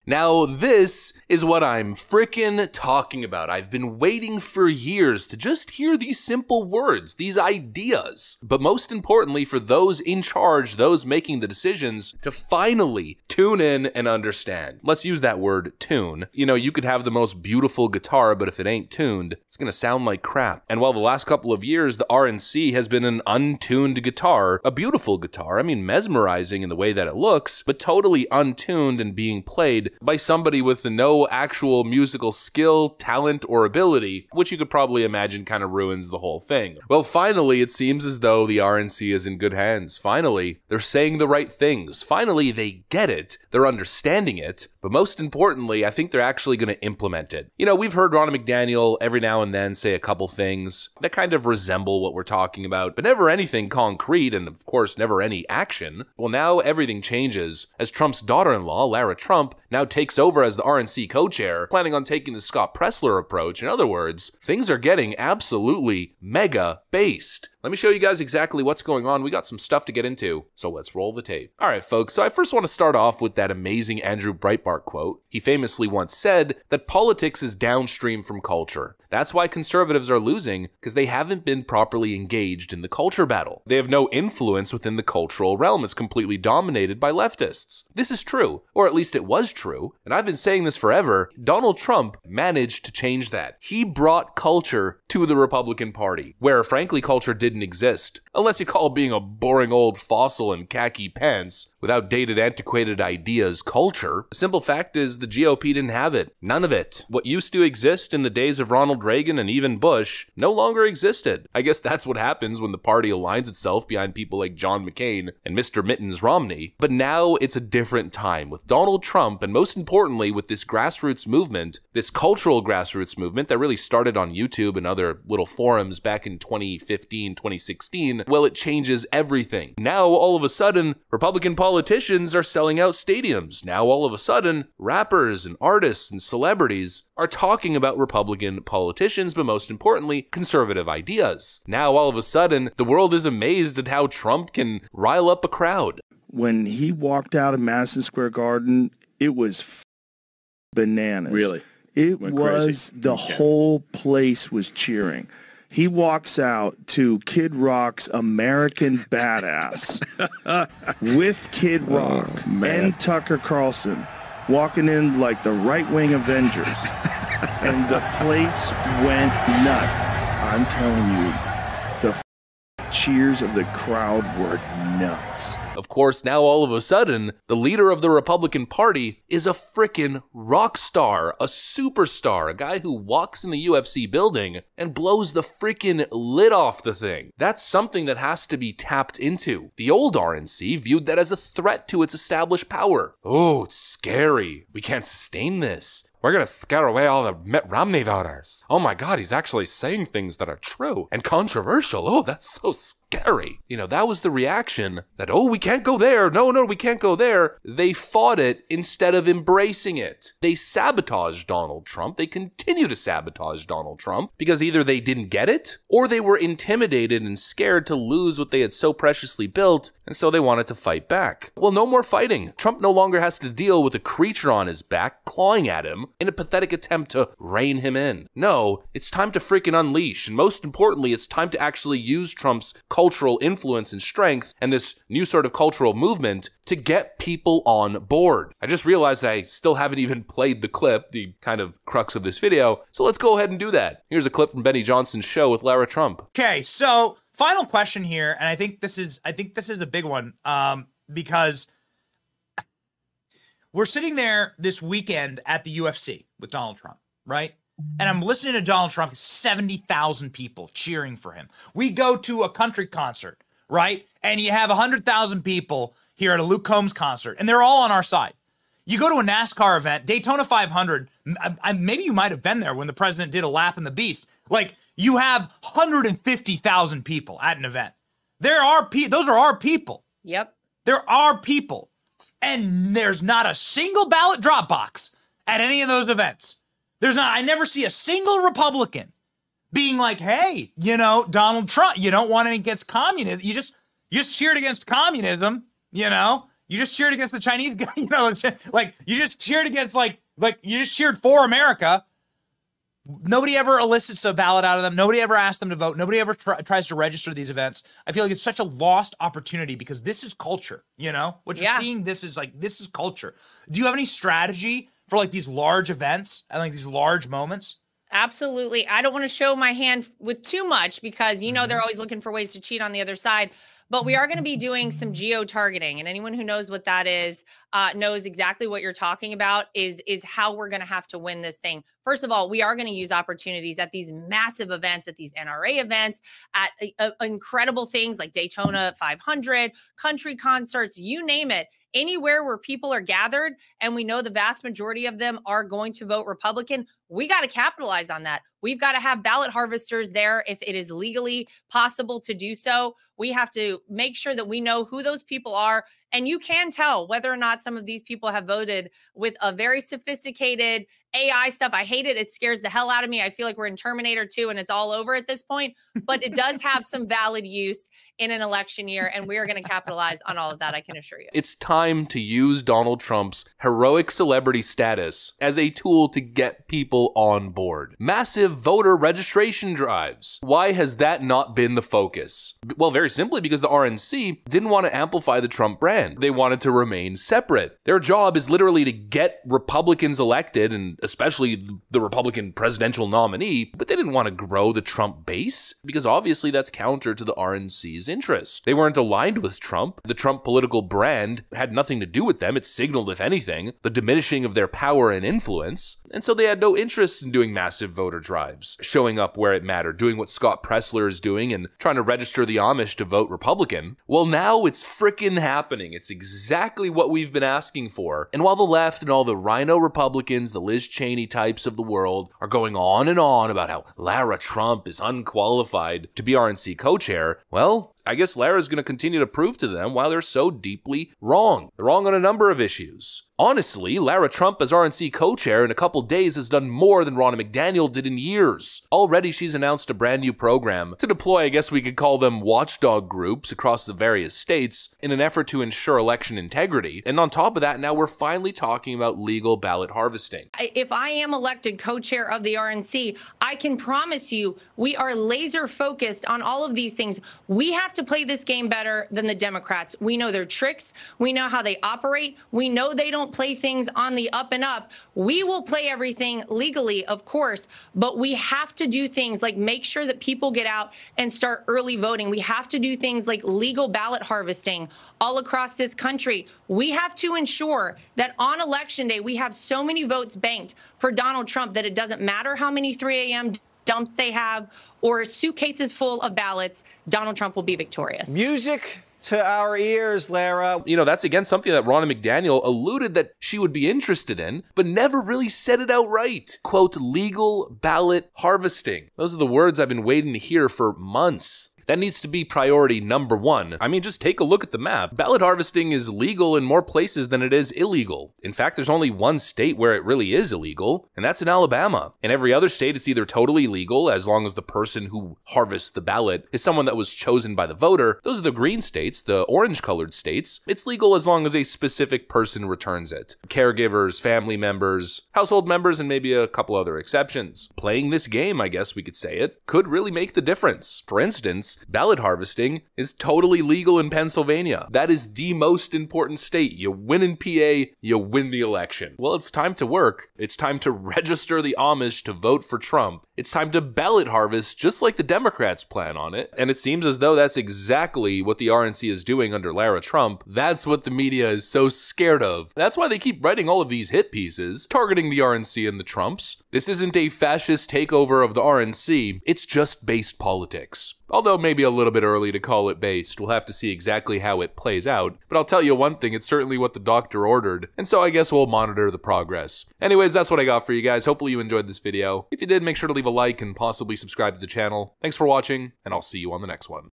Now, this is what I'm frickin' talking about. I've been waiting for years to just hear these simple words, these ideas. But most importantly, for those in charge, those making the decisions, to finally tune in and understand. Let's use that word, tune. You know, you could have the most beautiful guitar, but if it ain't tuned, it's gonna sound like crap. And while the last couple of years, the RNC has been an untuned guitar, a beautiful guitar, I mean mesmerizing in the way that it looks, but totally untuned and being played by somebody with no actual musical skill, talent, or ability, which you could probably imagine kind of ruins the whole thing. Well, finally, it seems as though the RNC is in good hands. Finally, they're saying the right things. Finally, they get it. They're understanding it. But most importantly, I think they're actually going to implement it. You know, we've heard Ronna McDaniel every now and then say a couple things that kind of resemble what we're talking about, but never anything concrete, and of course, never any action. Well, now everything changes as Trump's daughter-in-law, Lara Trump, now takes over as the RNC co-chair, planning on taking the Scott Presler approach. In other words, things are getting absolutely mega based. Let me show you guys exactly what's going on. We got some stuff to get into, so let's roll the tape. All right, folks, so I first want to start off with that amazing Andrew Breitbart quote. He famously once said that politics is downstream from culture. That's why conservatives are losing, because they haven't been properly engaged in the culture battle. They have no influence within the cultural realm. It's completely dominated by leftists. This is true, or at least it was true, and I've been saying this forever. Donald Trump managed to change that. He brought culture to the Republican Party, where frankly culture didn't exist, unless you call being a boring old fossil in khaki pants with outdated, antiquated ideas culture. The simple fact is the GOP didn't have it. None of it. What used to exist in the days of Ronald Reagan and even Bush no longer existed. I guess that's what happens when the party aligns itself behind people like John McCain and Mr. Mittens Romney. But now it's a different time with Donald Trump, and most importantly with this grassroots movement, this cultural grassroots movement that really started on YouTube and other little forums back in 2015, 2016. Well, it changes everything. Now, all of a sudden, Republican politicians are selling out stadiums. Now, all of a sudden, rappers and artists and celebrities are talking about Republican politicians, but most importantly, conservative ideas. Now, all of a sudden, the world is amazed at how Trump can rile up a crowd. When he walked out of Madison Square Garden, it was bananas. Really? It Went was, crazy. the whole place was cheering. He walks out to Kid Rock's American Badass with Kid Rock and Tucker Carlson walking in like the right-wing Avengers. And the place went nuts. I'm telling you, the cheers of the crowd were nuts. Of course, now all of a sudden, the leader of the Republican Party is a frickin' rock star, a superstar, a guy who walks in the UFC building and blows the frickin' lid off the thing. That's something that has to be tapped into. The old RNC viewed that as a threat to its established power. Oh, it's scary. We can't sustain this. We're gonna scare away all the Mitt Romney voters. Oh my God, he's actually saying things that are true and controversial. Oh, that's so scary. You know, that was the reaction that, oh, we can't go there. No, we can't go there. They fought it instead of embracing it. They sabotaged Donald Trump. They continue to sabotage Donald Trump because either they didn't get it or they were intimidated and scared to lose what they had so preciously built, and so they wanted to fight back. Well, no more fighting. Trump no longer has to deal with a creature on his back clawing at him in a pathetic attempt to rein him in. No, it's time to freaking unleash, and most importantly, it's time to actually use Trump's cultural influence and strength and this new sort of cultural movement to get people on board. I just realized I still haven't even played the clip, the kind of crux of this video, so let's go ahead and do that. Here's a clip from Benny Johnson's show with Lara Trump. Okay, so final question here, and I think this is a big one, because we're sitting there this weekend at the UFC with Donald Trump, right? And I'm listening to Donald Trump, 70,000 people cheering for him. We go to a country concert, right? And you have 100,000 people here at a Luke Combs concert, and they're all on our side. You go to a NASCAR event, Daytona 500, maybe you might have been there when the president did a lap in the Beast. Like, you have 150,000 people at an event. Those are our people. Yep. There are people. And there's not a single ballot drop box at any of those events. I never see a single Republican being like, hey, you know, Donald Trump, you don't want any against communism. You just cheered against communism, you know, You just cheered against the Chinese guy. You know, like you just cheered against like you just cheered for America. Nobody ever elicits a ballot out of them. Nobody ever asks them to vote. Nobody ever tries to register these events. I feel like it's such a lost opportunity because this is culture, you know? What you're seeing, this is culture. Do you have any strategy for like these large events and like these large moments? Absolutely. I don't want to show my hand with too much because, you know, they're always looking for ways to cheat on the other side. But we are going to be doing some geo-targeting, and anyone who knows what that is knows exactly what you're talking about is how we're going to have to win this thing. First of all, we are going to use opportunities at these massive events, at these NRA events, at incredible things like Daytona 500, country concerts, you name it. Anywhere where people are gathered and we know the vast majority of them are going to vote Republican, we got to capitalize on that. We've got to have ballot harvesters there if it is legally possible to do so. We have to make sure that we know who those people are. And you can tell whether or not some of these people have voted with a very sophisticated AI stuff. I hate it. It scares the hell out of me. I feel like we're in Terminator 2 and it's all over at this point. But it does have some valid use in an election year. And we are going to capitalize on all of that, I can assure you. It's time to use Donald Trump's heroic celebrity status as a tool to get people on board. Massive voter registration drives. Why has that not been the focus? Well, very simply because the RNC didn't want to amplify the Trump brand. They wanted to remain separate. Their job is literally to get Republicans elected, and especially the Republican presidential nominee, but they didn't want to grow the Trump base because obviously that's counter to the RNC's interest. They weren't aligned with Trump. The Trump political brand had nothing to do with them. It signaled, if anything, the diminishing of their power and influence. And so they had no interest in doing massive voter drives, showing up where it mattered, doing what Scott Presler is doing and trying to register the Amish to vote Republican. Well, now it's frickin' happening. It's exactly what we've been asking for. And while the left and all the rhino Republicans, the Liz Cheney types of the world, are going on and on about how Lara Trump is unqualified to be RNC co-chair, well, I guess Lara's going to continue to prove to them why they're so deeply wrong. They're wrong on a number of issues. Honestly, Lara Trump as RNC co-chair in a couple days has done more than Ronna McDaniel did in years. Already she's announced a brand new program to deploy, I guess we could call them watchdog groups across the various states in an effort to ensure election integrity. And on top of that, now we're finally talking about legal ballot harvesting. If I am elected co-chair of the RNC, I can promise you we are laser focused on all of these things. We have to play this game better than the Democrats. We know their tricks. We know how they operate. We know they don't play things on the up and up. We will play everything legally, of course, but we have to do things like make sure that people get out and start early voting. We have to do things like legal ballot harvesting all across this country. We have to ensure that on Election Day, we have so many votes banked for Donald Trump that it doesn't matter how many 3 a.m. dumps they have or suitcases full of ballots, Donald Trump will be victorious. Music to our ears, Lara. You know, that's again something that Ronna McDaniel alluded that she would be interested in, but never really said it outright. Quote, legal ballot harvesting. Those are the words I've been waiting to hear for months. That needs to be priority number one. I mean, just take a look at the map. Ballot harvesting is legal in more places than it is illegal. In fact, there's only one state where it really is illegal, and that's in Alabama. In every other state, it's either totally legal as long as the person who harvests the ballot is someone that was chosen by the voter. Those are the green states, the orange-colored states. It's legal as long as a specific person returns it. Caregivers, family members, household members, and maybe a couple other exceptions. Playing this game, I guess we could say it, could really make the difference. For instance, ballot harvesting is totally legal in Pennsylvania. That is the most important state. You win in PA, you win the election. Well, it's time to work. It's time to register the Amish to vote for Trump. It's time to ballot harvest just like the Democrats plan on it. And it seems as though that's exactly what the RNC is doing under Lara Trump. That's what the media is so scared of. That's why they keep writing all of these hit pieces, targeting the RNC and the Trumps. This isn't a fascist takeover of the RNC. It's just based politics. Although maybe a little bit early to call it based. We'll have to see exactly how it plays out. But I'll tell you one thing, it's certainly what the doctor ordered. And so I guess we'll monitor the progress. Anyways, that's what I got for you guys. Hopefully you enjoyed this video. If you did, make sure to leave a like and possibly subscribe to the channel. Thanks for watching, and I'll see you on the next one.